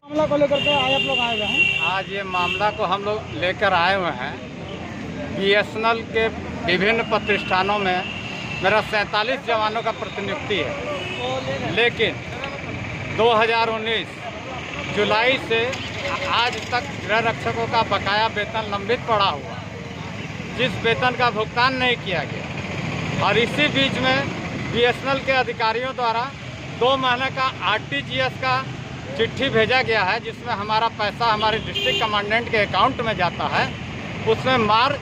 मामला को लेकर के आप लोग आए हुए हैं? आज ये मामला को हम लोग लेकर आए हुए हैं। बीएसएनएल के विभिन्न प्रतिष्ठानों में मेरा 47 जवानों का प्रतिनियुक्ति है, लेकिन 2019 जुलाई से आज तक गृह रक्षकों का बकाया वेतन लंबित पड़ा हुआ, जिस वेतन का भुगतान नहीं किया गया। और इसी बीच में बीएसएनएल के अधिकारियों द्वारा 2 महीने का आरटीजीएस का चिट्ठी भेजा गया है, जिसमें हमारा पैसा हमारे डिस्ट्रिक्ट कमांडेंट के अकाउंट में जाता है। उसमें मार्च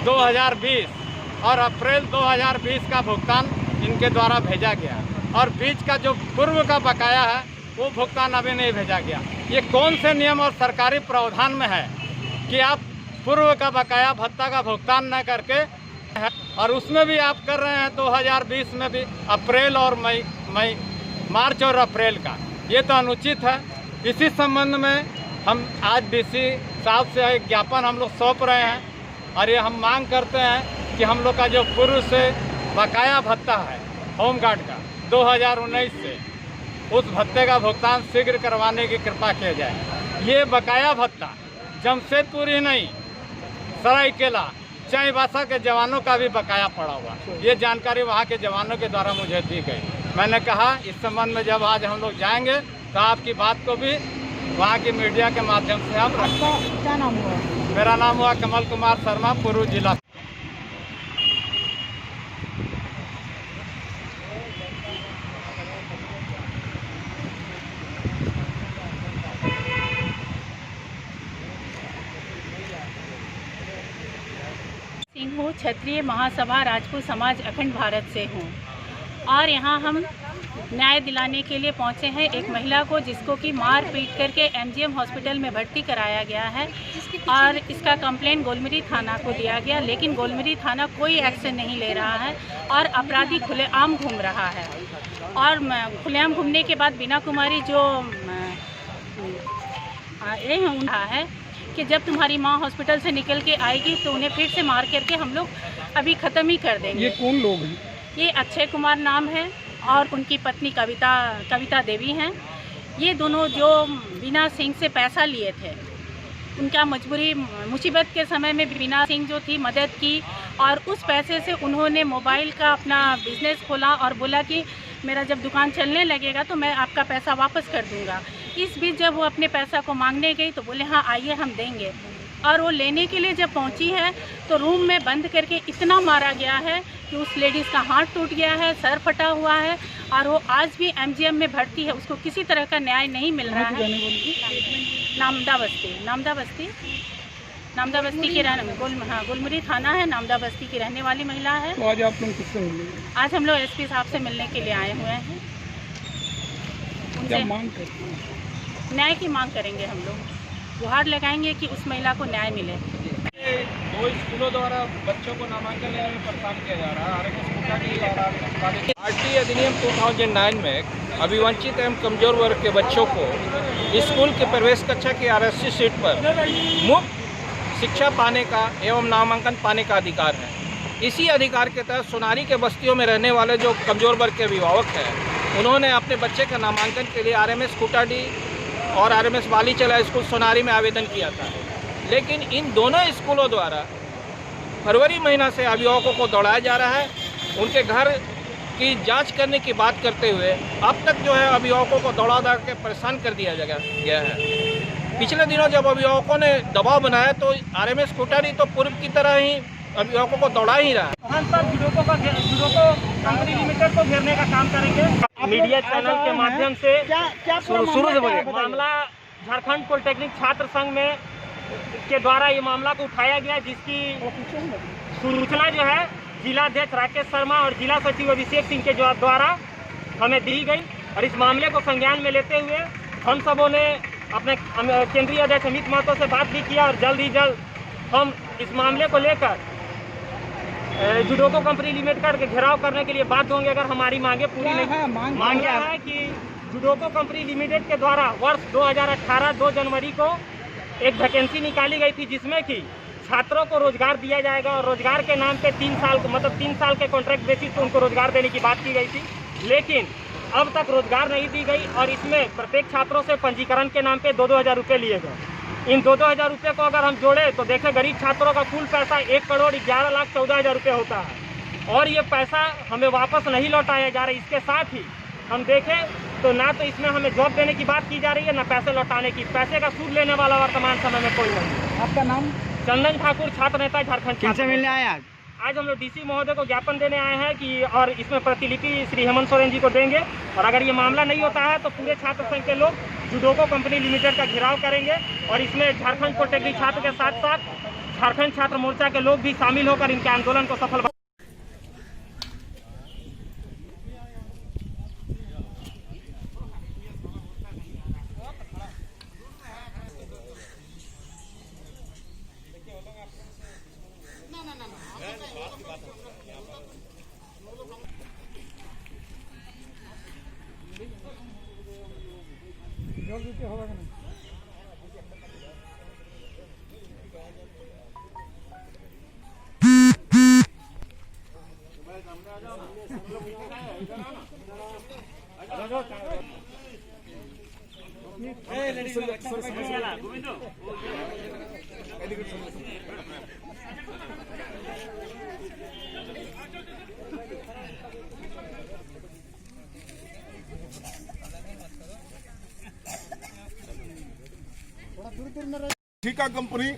2020 और अप्रैल 2020 का भुगतान इनके द्वारा भेजा गया, और बीच का जो पूर्व का बकाया है वो भुगतान अभी नहीं भेजा गया। ये कौन से नियम और सरकारी प्रावधान में है कि आप पूर्व का बकाया भत्ता का भुगतान न करके, और उसमें भी आप कर रहे हैं 2020 में भी अप्रैल और मार्च और अप्रैल का। ये तो अनुचित है। इसी संबंध में हम आज डीसी साहब से एक ज्ञापन हम लोग सौंप रहे हैं, और ये हम मांग करते हैं कि हम लोग का जो पूर्व से बकाया भत्ता है होमगार्ड का 2019 से, उस भत्ते का भुगतान शीघ्र करवाने की कृपा किया जाए। ये बकाया भत्ता जमशेदपुर ही नहीं, सरायकेला चाईबासा के जवानों का भी बकाया पड़ा हुआ। ये जानकारी वहाँ के जवानों के द्वारा मुझे दी गई। मैंने कहा इस संबंध में जब आज हम लोग जाएंगे तो आपकी बात को भी वहाँ की मीडिया के माध्यम से हम रखेंगे। क्या नाम हुआ? मेरा नाम हुआ कमल कुमार शर्मा, पूर्व जिला। सिंह हूँ, क्षत्रिय महासभा राजपूत समाज अखंड भारत से हूँ, और यहाँ हम न्याय दिलाने के लिए पहुँचे हैं एक महिला को, जिसको कि मार पीट करके एमजीएम हॉस्पिटल में भर्ती कराया गया है, और इसका कंप्लेंट गोलमरी थाना को दिया गया, लेकिन गोलमरी थाना कोई एक्शन नहीं ले रहा है, और अपराधी खुलेआम घूम रहा है। और खुलेआम घूमने के बाद बीना कुमारी जो ये उन्हा है कि जब तुम्हारी माँ हॉस्पिटल से निकल के आएगी तो उन्हें फिर से मार करके हम लोग अभी ख़त्म ही कर देंगे। ये कौन लोग हैं? ये अक्षय कुमार नाम है और उनकी पत्नी कविता देवी हैं। ये दोनों जो बीना सिंह से पैसा लिए थे, उनका मुसीबत के समय में बीना सिंह जो थी मदद की, और उस पैसे से उन्होंने मोबाइल का अपना बिजनेस खोला और बोला कि मेरा जब दुकान चलने लगेगा तो मैं आपका पैसा वापस कर दूंगा। इस बीच जब वो अपने पैसा को मांगने गई तो बोले हाँ आइए हम देंगे, और वो लेने के लिए जब पहुंची है तो रूम में बंद करके इतना मारा गया है कि उस लेडीज़ का हाथ टूट गया है, सर फटा हुआ है, और वो आज भी एमजीएम में भर्ती है। उसको किसी तरह का न्याय नहीं मिल रहा है। नामदा बस्ती की रहने गुलमरी थाना है, नामदा बस्ती की रहने वाली महिला है। तो आज आप लोग किससे मिले? आज हम लोग एसपी साहब से मिलने के लिए आए हुए हैं। क्या उनसे मांग करते हैं? न्याय की मांग करेंगे। हम लोग गुहार लगाएंगे कि उस महिला को न्याय मिले। 2 स्कूलों द्वारा बच्चों को नामांकन लेने में परेशान किया जा रहा है। आरटी अधिनियम 2009 में अभिवंचित एवं कमजोर वर्ग के बच्चों को स्कूल के प्रवेश कक्षा की आरक्षित सीट पर मुफ्त शिक्षा पाने का एवं नामांकन पाने का अधिकार है। इसी अधिकार के तहत सोनारी के बस्तियों में रहने वाले जो कमजोर वर्ग के अभिभावक हैं, उन्होंने अपने बच्चे का नामांकन के लिए आरएमएस कुटाडी और आरएमएस बालीचला स्कूल सोनारी में आवेदन किया था। लेकिन इन दोनों स्कूलों द्वारा फरवरी महीना से अभिभावकों को दौड़ाया जा रहा है। उनके घर की जांच करने की बात करते हुए अब तक जो है अभिभावकों को दौड़ा के परेशान कर दिया गया है। पिछले दिनों जब अभिभावकों ने दबाव बनाया तो आरएमएस कुटाडी तो पूर्व की तरह ही अभिभावकों को दौड़ा ही रहा है। हम पर जुडोको कंपनी लिमिटेड को घेरने का काम करेंगे। मीडिया चैनल के माध्यम से शुरू से बोलिए। मामला झारखंड पॉलिटेक्निक छात्र संघ में के द्वारा ये मामला को उठाया गया, जिसकी सूचना जो है जिलाध्यक्ष राकेश शर्मा और जिला सचिव अभिषेक सिंह के द्वारा हमें दी गई, और इस मामले को संज्ञान में लेते हुए हम सबों ने अपने केंद्रीय अध्यक्ष अमित महतो से बात भी किया, और जल्द ही जल्द हम इस मामले को लेकर जुडोको कंपनी लिमिटेड के घेराव करने के लिए बाध्य होंगे अगर हमारी मांगे पूरी नहीं। मांग क्या है कि जुडोको कंपनी लिमिटेड के द्वारा वर्ष 2018 2 जनवरी को एक वैकेंसी निकाली गई थी, जिसमें कि छात्रों को रोजगार दिया जाएगा, और रोजगार के नाम पे 3 साल के कॉन्ट्रैक्ट बेसिस पर उनको रोजगार देने की बात की गई थी। लेकिन अब तक रोजगार नहीं दी गई और इसमें प्रत्येक छात्रों से पंजीकरण के नाम पे 2-2 हज़ार रुपये लिए गए। इन 2-2 हज़ार रुपये को अगर हम जोड़े तो देखें गरीब छात्रों का कुल पैसा 1,11,14,000 रुपये होता है और ये पैसा हमें वापस नहीं लौटाया जा रहा है। इसके साथ ही हम देखें तो ना तो इसमें हमें जॉब देने की बात की जा रही है, ना पैसे लौटाने की। पैसे का सूद लेने वाला वर्तमान समय में कोई नहीं है। आपका नाम? चंदन ठाकुर, छात्र नेता, झारखंड। किनसे मिलने आए आज? आज हम लोग डीसी महोदय को ज्ञापन देने आए हैं कि और इसमें प्रतिलिपि श्री हेमंत सोरेन जी को देंगे और अगर ये मामला नहीं होता है तो पूरे छात्र संघ के लोग जुडोको कंपनी लिमिटेड का घेराव करेंगे और इसमें झारखंड पॉलिटेक्निक छात्र के साथ साथ झारखंड छात्र मोर्चा के लोग भी शामिल होकर इनके आंदोलन को सफल ठेका कंपनी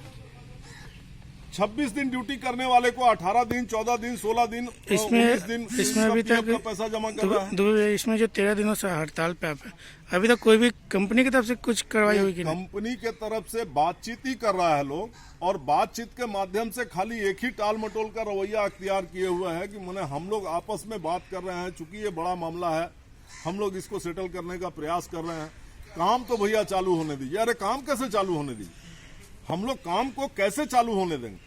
26 दिन ड्यूटी करने वाले को 18 दिन, 14 दिन, 16 दिन, 19 दिन इसमें अभी तक पैसा जमा कर रहा है। इसमें जो 13 दिनों से हड़ताल पे आप है, अभी तक कोई भी कंपनी की तरफ से कुछ कार्रवाई हुई कि नहीं? कंपनी के तरफ से बातचीत ही कर रहा है लोग और बातचीत के माध्यम से खाली एक ही टाल मटोल का रवैया अख्तियार किए हुए है कि मैंने हम लोग आपस में बात कर रहे हैं। चूंकि ये बड़ा मामला है, हम लोग इसको सेटल करने का प्रयास कर रहे हैं। काम तो भैया चालू होने दीजिए। अरे काम कैसे चालू होने दीजिए? हम लोग काम को कैसे चालू होने देंगे?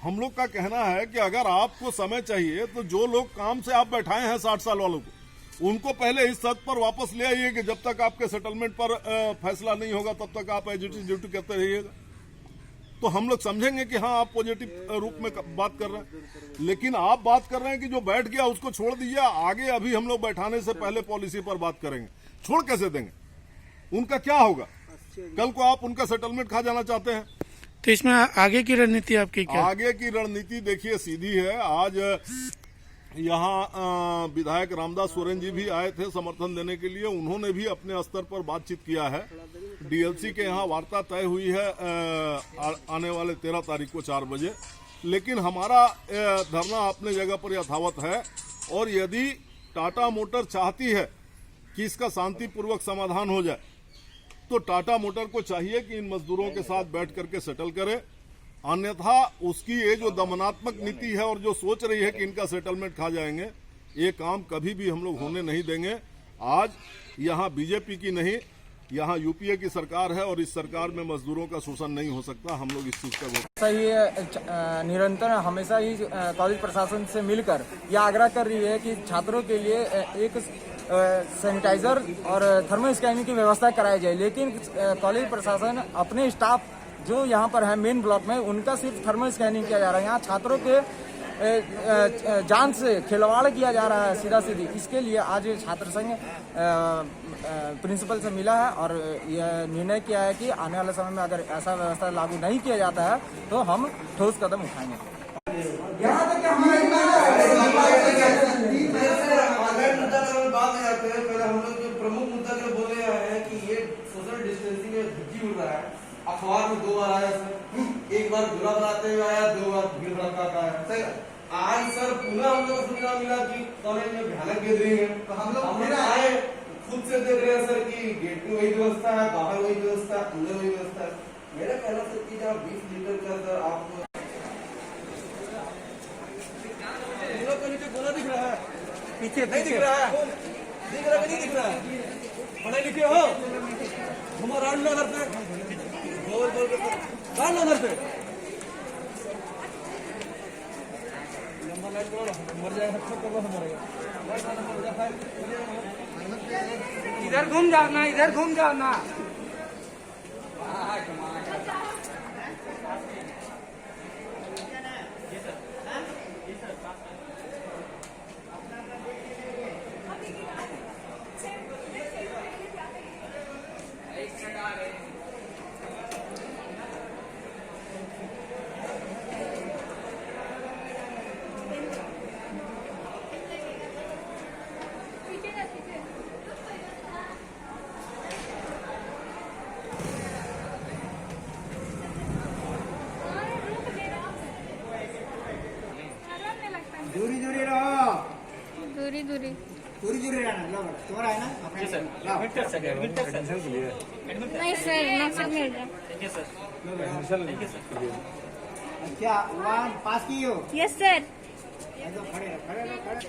हम लोग का कहना है कि अगर आपको समय चाहिए तो जो लोग काम से आप बैठाए हैं 60 साल वालों को, उनको पहले इस शर्त पर वापस ले आइए कि जब तक आपके सेटलमेंट पर फैसला नहीं होगा तब तक आप एज इट इज ड्यूटी करते रहिएगा। तो हम लोग समझेंगे कि हाँ आप पॉजिटिव रूप में बात कर रहे हैं। लेकिन आप बात कर रहे हैं कि जो बैठ गया उसको छोड़ दीजिए। आगे अभी हम लोग बैठाने से पहले पॉलिसी पर बात करेंगे। छोड़ कैसे देंगे? उनका क्या होगा? कल को आप उनका सेटलमेंट खा जाना चाहते हैं तो इसमें आगे की रणनीति आपकी क्या? आगे की रणनीति देखिए सीधी है। आज यहाँ विधायक रामदास सोरेन जी भी आए थे समर्थन देने के लिए। उन्होंने भी अपने स्तर पर बातचीत किया है। डीएलसी के यहाँ वार्ता तय हुई है आने वाले 13 तारीख को 4 बजे। लेकिन हमारा धरना अपने जगह पर यथावत है और यदि टाटा मोटर चाहती है कि इसका शांतिपूर्वक समाधान हो जाए तो टाटा मोटर को चाहिए कि इन मजदूरों के साथ बैठ करके सेटल करे। अन्यथा उसकी ये जो दमनात्मक नीति है और जो सोच रही है कि इनका सेटलमेंट खा जाएंगे, ये काम कभी भी हम लोग होने नहीं देंगे। आज यहाँ बीजेपी की नहीं, यहाँ यूपीए की सरकार है और इस सरकार में मजदूरों का शोषण नहीं हो सकता। हम लोग इस चीज का निरंतर हमेशा ही कॉलेज प्रशासन से मिलकर यह आग्रह कर रही है कि छात्रों के लिए एक सैनिटाइजर और थर्मल स्कैनिंग की व्यवस्था कराई जाए। लेकिन कॉलेज प्रशासन अपने स्टाफ जो यहाँ पर है मेन ब्लॉक में, उनका सिर्फ थर्मल स्कैनिंग किया जा रहा है। यहाँ छात्रों के जान से खिलवाड़ किया जा रहा है सीधा सीधी। इसके लिए आज छात्र संघ प्रिंसिपल से मिला है और यह निर्णय किया है कि आने वाले समय में अगर ऐसा व्यवस्था लागू नहीं किया जाता है तो हम ठोस कदम उठाएंगे। अखबार में 2 बार आया सर, एक बार बुरा बनाते हुए आया, 2 बार भीड़ भड़का आया सर। आज सर पुनः हम लोग को सुनना मिला कि कॉलेज में भयानक गैदरिंग है। तो हम लोग आए खुद से देख रहे हैं सर कि गेट में वही व्यवस्था है, बाहर वही व्यवस्था है, अंदर वही व्यवस्था है। मेरा कहना सर कि जहाँ 20 लीटर का सर आपको नीचे गोला दिख रहा है, पीछे नहीं दिख रहा है, दिख रहा है नहीं दिख रहा है? पढ़े लिखे हो, हमारा अंडर पे उधर पे मर जाएगा, इधर घूम जाना, इधर घूम जाना। तुम्हारा है ना? जी सर, एडमिट कर सके, एडमिट कर सके। नहीं सर, नक्सल मिल जाए। Thank you sir, thank you sir. क्या वहाँ पास की हो? Yes sir. खड़े खड़े।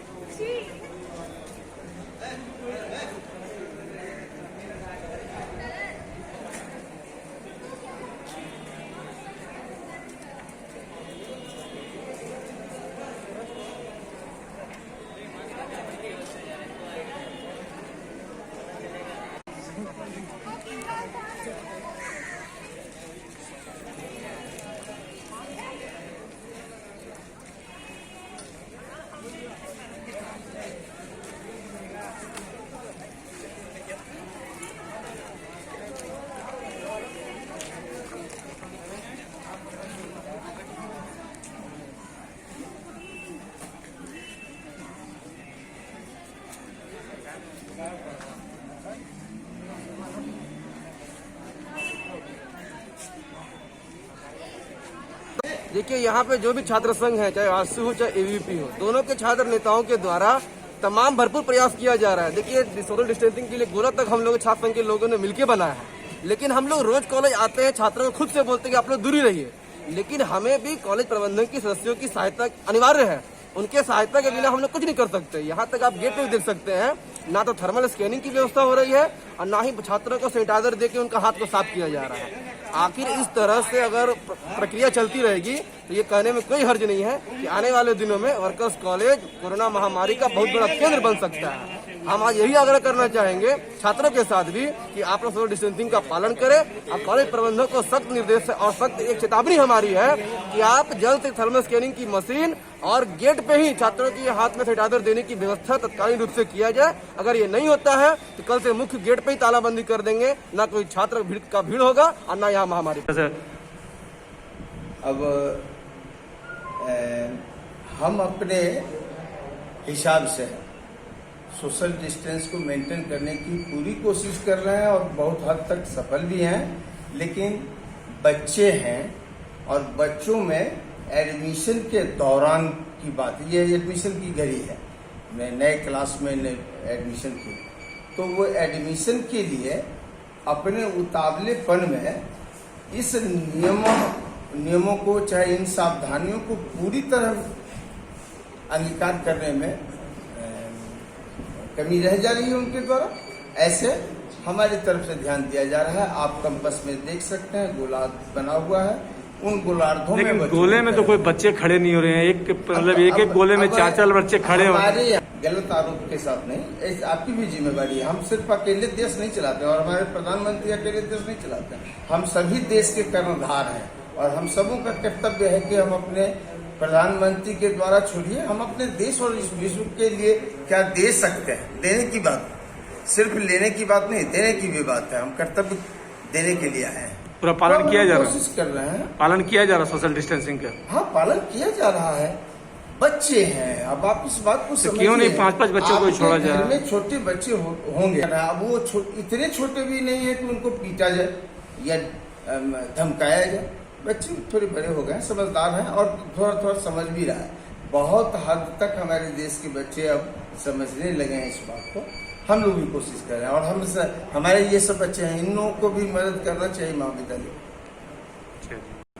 देखिए, यहाँ पे जो भी छात्र संघ है, चाहे आरएसयू हो चाहे एबीवीपी हो, दोनों के छात्र नेताओं के द्वारा तमाम भरपूर प्रयास किया जा रहा है। देखिए, सोशल डिस्टेंसिंग के लिए गोला तक हम लोग छात्र संघ के लोगों ने मिलकर बनाया है, लेकिन हम लोग रोज कॉलेज आते हैं, छात्रों को खुद से बोलते हैं कि आप लोग दूरी रहिए, लेकिन हमें भी कॉलेज प्रबंधन की सदस्यों की सहायता अनिवार्य है। उनके सहायता के बिना हम लोग कुछ नहीं कर सकते। यहाँ तक आप गेट पे देख सकते हैं, ना तो थर्मल स्कैनिंग की व्यवस्था हो रही है और ना ही छात्रों को सैनिटाइजर देके उनका हाथ को साफ किया जा रहा है। आखिर इस तरह से अगर प्रक्रिया चलती रहेगी तो ये कहने में कोई हर्ज नहीं है कि आने वाले दिनों में वर्कर्स कॉलेज कोरोना महामारी का बहुत बड़ा केंद्र बन सकता है। हम आज यही आग्रह करना चाहेंगे छात्रों के साथ भी कि आप लोग सोशल डिस्टेंसिंग का पालन करें और कॉलेज प्रबंधक को सख्त निर्देश और सख्त एक चेतावनी हमारी है कि आप जल्द से थर्मल स्कैनिंग की मशीन और गेट पे ही छात्रों के हाथ में सैनिटाइजर देने की व्यवस्था तत्कालीन रूप से किया जाए। अगर ये नहीं होता है तो कल से मुख्य गेट पे ही तालाबंदी कर देंगे, ना कोई छात्र का भीड़ होगा और ना यहाँ महामारी। अब हम अपने हिसाब से सोशल डिस्टेंस को मेंटेन करने की पूरी कोशिश कर रहे हैं और बहुत हद तक सफल भी हैं, लेकिन बच्चे हैं और बच्चों में एडमिशन के दौरान की बात, ये एडमिशन की घड़ी है, मैं नए क्लास में एडमिशन की, तो वो एडमिशन के लिए अपने उतावलेपन में इस नियमों को, चाहे इन सावधानियों को पूरी तरह अंगीकार करने में कमी रह जा रही है उनके द्वारा। ऐसे हमारी तरफ से ध्यान दिया जा रहा है। आप कैंपस में देख सकते हैं गोलार्ध बना हुआ है, उन गोलार्धों में गोले में तो कोई बच्चे खड़े नहीं हो रहे हैं, एक गोले में 4 बच्चे खड़े हो रहे हैं। गलत आरोप के साथ नहीं, आपकी भी जिम्मेवारी है। हम सिर्फ अकेले देश नहीं चलाते और हमारे प्रधानमंत्री अकेले देश नहीं चलाते, हम सभी देश के कर्णधार हैं और हम सबों का कर्तव्य है कि हम अपने प्रधानमंत्री के द्वारा छोड़िए, हम अपने देश और इस विश्व के लिए क्या दे सकते हैं। देने की बात, सिर्फ लेने की बात नहीं, देने की भी बात है। हम कर्तव्य देने के लिए आए हैं, पूरा पालन किया जा रहा है, कोशिश कर रहे हैं, पालन किया जा रहा है सोशल डिस्टेंसिंग का। हाँ, पालन किया जा रहा है। बच्चे हैं, अब आप इस बात को समझिए, क्यों नहीं 5-5 बच्चों को छोड़ा जाए? घर में छोटे बच्चे होंगे, अब वो इतने छोटे भी नहीं है कि उनको पीटा जाए या धमकाया जाए। बच्चे थोड़े बड़े हो गए, समझदार हैं और थोड़ा थोड़ा समझ भी रहा है। बहुत हद तक हमारे देश के बच्चे अब समझने लगे हैं इस बात को। हम लोग भी कोशिश कर रहे हैं और हमारे ये सब बच्चे हैं, इन लोगों को भी मदद करना चाहिए महाविद्यालय।